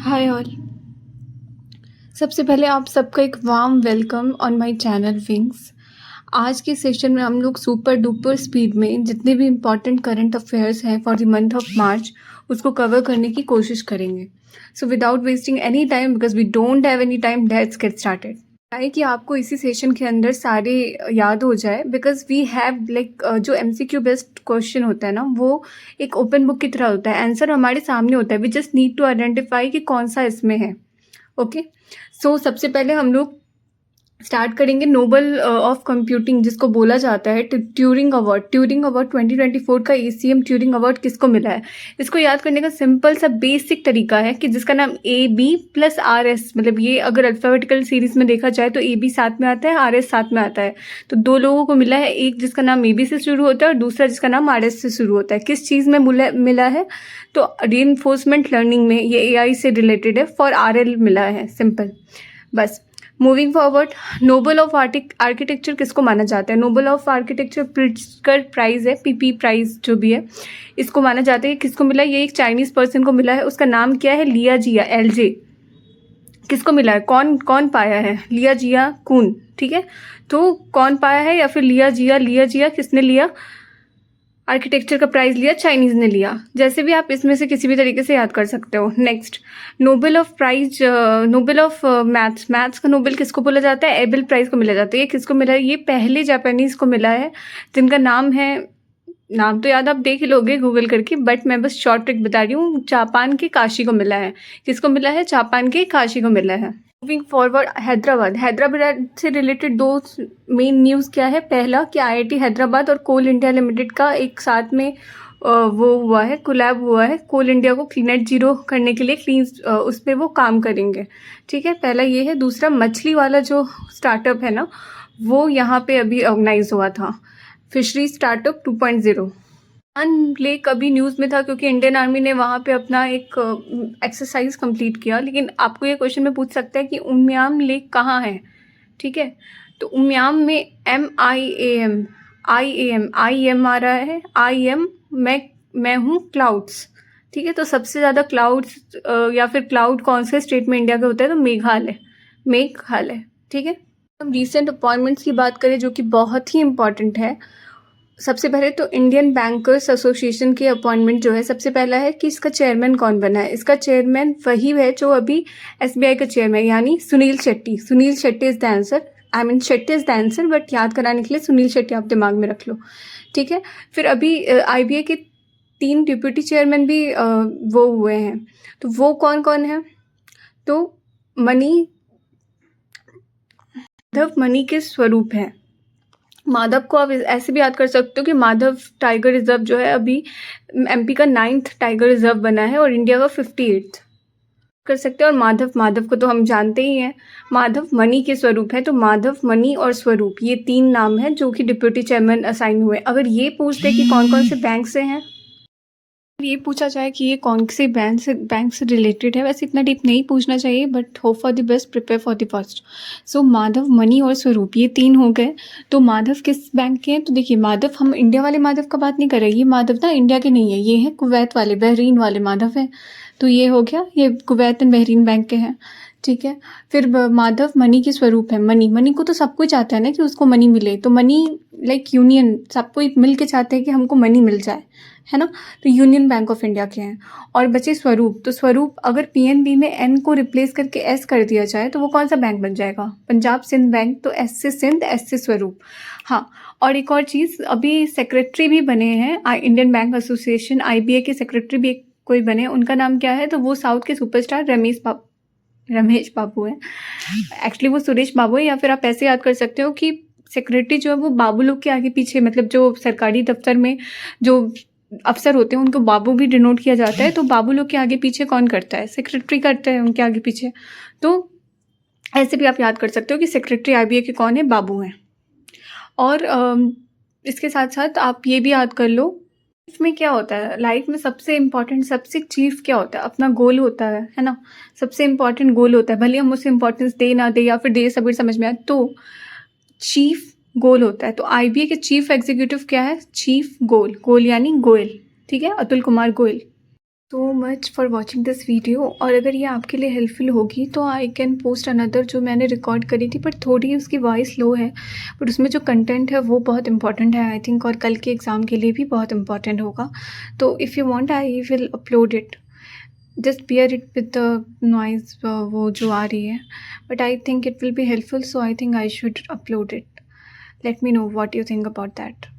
Hi all. सबसे पहले आप सबका एक warm welcome on my channel wings. आज के सेशन में हम लोग सुपर डुपर स्पीड में जितने भी इम्पॉर्टेंट करंट अफेयर्स हैं for the month of March उसको कवर करने की कोशिश करेंगे। So without wasting any time, because we don't have any time, let's get started. है कि आपको इसी सेशन के अंदर सारे याद हो जाए, बिकॉज वी हैव लाइक जो MCQ बेस्ड क्वेश्चन होता है ना, वो एक ओपन बुक की तरह होता है। आंसर हमारे सामने होता है, we just need to identify कि कौन सा इसमें है। ओके, सो सबसे पहले हम लोग स्टार्ट करेंगे नोबल ऑफ कंप्यूटिंग, जिसको बोला जाता है ट्यूरिंग अवार्ड। ट्यूरिंग अवार्ड 2024 का ACM ट्यूरिंग अवार्ड किसको मिला है? इसको याद करने का सिंपल सा बेसिक तरीका है कि जिसका नाम AB + RS, मतलब ये अगर अल्फ़ाबेटिकल सीरीज में देखा जाए तो AB साथ में आता है, RS साथ में आता है। तो दो लोगों को मिला है, एक जिसका नाम AB से शुरू होता है और दूसरा जिसका नाम RS से शुरू होता है। किस चीज़ में मिला है? तो रीइंफोर्समेंट लर्निंग में। ये AI से रिलेटेड है, फॉर RL मिला है, सिंपल बस। Moving forward, Nobel of architecture किसको माना जाता है? Nobel of architecture Pritzker prize है, PP प्राइज़ जो भी है, इसको माना जाता है। किसको मिला है? ये एक चाइनीज़ पर्सन को मिला है। उसका नाम क्या है? लिया जिया, LJ। किसको मिला है? कौन कौन पाया है? लिया जिया कून। ठीक है, तो कौन पाया है या फिर लिया जिया किसने लिया? आर्किटेक्चर का प्राइज़ लिया, चाइनीज़ ने लिया। जैसे भी आप इसमें से किसी भी तरीके से याद कर सकते हो। नेक्स्ट, नोबेल ऑफ मैथ्स का नोबेल किसको बोला जाता है? एबेल प्राइज़ को मिला जाता है। ये किसको मिला है? ये पहले जापानीज़ को मिला है, जिनका नाम है, नाम तो याद आप देख ही लोगे गूगल करके, बट मैं बस शॉर्ट ट्रिक बता रही हूँ। जापान के काशी को मिला है। किसको मिला है? जापान के काशी को मिला है। मूविंग फॉरवर्ड, हैदराबाद से रिलेटेड दो मेन न्यूज़ क्या है? पहला कि IIT हैदराबाद और कोल इंडिया लिमिटेड का एक साथ में वो हुआ है, कोलैब हुआ है। कोल इंडिया को नेट जीरो करने के लिए क्लीन उस पर वो काम करेंगे। ठीक है, पहला ये है। दूसरा, मछली वाला जो स्टार्टअप है ना, वो यहाँ पे अभी ऑर्गेनाइज हुआ था, फिशरी स्टार्टअप 2.0। लेक अभी न्यूज़ में था क्योंकि इंडियन आर्मी ने वहाँ पे अपना एक एक्सरसाइज कंप्लीट किया। लेकिन आपको ये क्वेश्चन में पूछ सकता है कि उम्याम लेक कहाँ है? ठीक है, तो उम्याम में MIAM आ रहा है। IM मैं हूँ क्लाउड्स। ठीक है, तो सबसे ज़्यादा क्लाउड्स या फिर क्लाउड कौन से स्टेट में इंडिया का होता है? तो मेघालय। ठीक है, हम रिसेंट अपॉइंटमेंट्स की बात करें जो कि बहुत ही इंपॉर्टेंट है। सबसे पहले तो इंडियन बैंकर्स एसोसिएशन की अपॉइंटमेंट जो है, सबसे पहला है कि इसका चेयरमैन कौन बना है? इसका चेयरमैन वही है जो अभी SBI का चेयरमैन, यानी Sunil Shetty is the answer. Shetty is the answer, but याद कराने के लिए सुनील शेट्टी आप दिमाग में रख लो। ठीक है, फिर अभी IBA के 3 डिप्यूटी चेयरमैन भी वो हुए हैं। तो वो कौन कौन है? तो माधव मनी के स्वरूप है। माधव को आप ऐसे भी याद कर सकते हो कि माधव टाइगर रिजर्व जो है अभी MP का 9th टाइगर रिजर्व बना है और इंडिया का 58th कर सकते हैं। और माधव को तो हम जानते ही हैं, माधव मनी के स्वरूप है। तो माधव मनी और स्वरूप, ये 3 नाम हैं जो कि डिप्यूटी चेयरमैन असाइन हुए। अगर ये पूछ दे कि कौन कौन से बैंक से हैं, ये पूछा जाए कि ये कौन से बैंक से रिलेटेड है, वैसे इतना डीप नहीं पूछना चाहिए, but hope for the best, prepare for the first. So Madhav, money और स्वरूप, ये 3 हो गए। तो माधव किस बैंक के हैं? तो देखिए, माधव, हम इंडिया वाले माधव का बात नहीं कर रहे। ये माधव ना इंडिया के नहीं है, ये है कुवैत वाले, बहरीन वाले माधव हैं। तो ये हो गया, ये कुवैत एंड बहरीन बैंक के हैं। ठीक है, फिर माधव मनी के स्वरूप है। मनी को तो सब कोई चाहता है ना कि उसको मनी मिले। तो मनी लाइक यूनियन, सब कोई मिल के चाहते हैं कि हमको मनी मिल जाए, है ना। तो यूनियन बैंक ऑफ इंडिया के हैं। और बचे स्वरूप, तो स्वरूप अगर PNB में N को रिप्लेस करके S कर दिया जाए तो वो कौन सा बैंक बन जाएगा? पंजाब सिंध बैंक। तो S से सिंध, S से स्वरूप। हाँ, और एक और चीज़, अभी सेक्रेटरी भी बने हैं इंडियन बैंक एसोसिएशन, IBA के सेक्रेटरी भी एक कोई बने हैं। उनका नाम क्या है? तो वो साउथ के सुपरस्टार रमेश बाबू है। एक्चुअली वो सुरेश बाबू है, या फिर आप ऐसे याद कर सकते हो कि सेक्रेटरी जो है वो बाबू लोग के आगे पीछे, मतलब जो सरकारी दफ्तर में जो अफसर होते हैं उनको बाबू भी डिनोट किया जाता है। तो बाबू लोग के आगे पीछे कौन करता है? सेक्रेटरी करता है उनके आगे पीछे। तो ऐसे भी आप याद कर सकते हो कि सेक्रेटरी IBA के कौन है? बाबू हैं। और इसके साथ साथ आप ये भी याद कर लो, लाइफ में क्या होता है? लाइफ में सबसे इम्पॉर्टेंट, सबसे चीफ क्या होता है? अपना गोल होता है ना। सबसे इम्पॉर्टेंट गोल होता है, भले हम उसे इम्पोर्टेंस दे ना दे या फिर दे, सब समझ में आए, तो चीफ गोल होता है। तो IBA के चीफ एग्जीक्यूटिव क्या है? चीफ गोल यानी गोयल। ठीक है, Atul Kumar Goyal. So much for watching this video. और अगर ये आपके लिए हेल्पफुल होगी तो आई कैन पोस्ट अनदर, जो मैंने रिकॉर्ड करी थी बट थोड़ी उसकी वॉइस लो है, बट उसमें जो कंटेंट है वो बहुत इंपॉर्टेंट है आई थिंक, और कल के एग्ज़ाम के लिए भी बहुत इंपॉर्टेंट होगा। तो if you want I will upload it, just bear it with the noise वो जो आ रही है, but I think it will be helpful, so I think I should upload it. Let me know what you think about that.